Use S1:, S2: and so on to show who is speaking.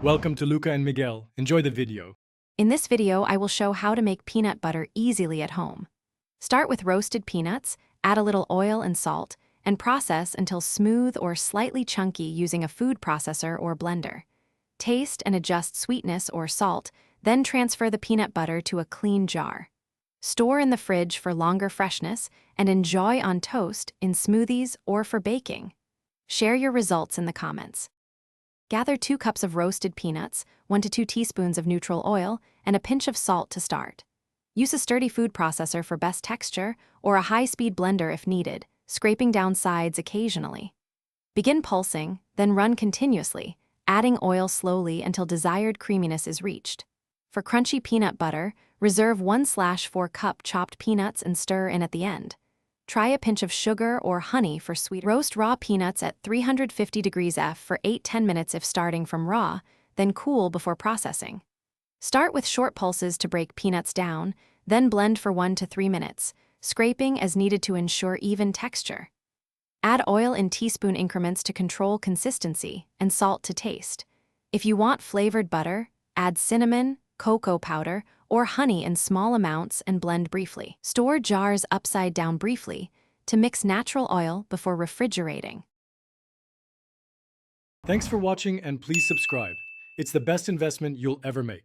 S1: Welcome to Luca and Miguel. Enjoy the video.
S2: In this video, I will show how to make peanut butter easily at home. Start with roasted peanuts, add a little oil and salt, and process until smooth or slightly chunky using a food processor or blender. Taste and adjust sweetness or salt, then transfer the peanut butter to a clean jar. Store in the fridge for longer freshness and enjoy on toast, in smoothies, or for baking. Share your results in the comments. Gather 2 cups of roasted peanuts, 1 to 2 teaspoons of neutral oil, and a pinch of salt to start. Use a sturdy food processor for best texture or a high-speed blender if needed, scraping down sides occasionally. Begin pulsing, then run continuously, adding oil slowly until desired creaminess is reached. For crunchy peanut butter, reserve 1/4 cup chopped peanuts and stir in at the end. Try a pinch of sugar or honey for sweet. Roast raw peanuts at 350 degrees F for 8–10 minutes if starting from raw, then cool before processing. Start with short pulses to break peanuts down, then blend for 1 to 3 minutes, scraping as needed to ensure even texture. Add oil in teaspoon increments to control consistency and salt to taste. If you want flavored butter, add cinnamon, cocoa powder, or honey in small amounts and blend briefly. Store jars upside down briefly to mix natural oil before refrigerating.
S1: Thanks for watching and please subscribe. It's the best investment you'll ever make.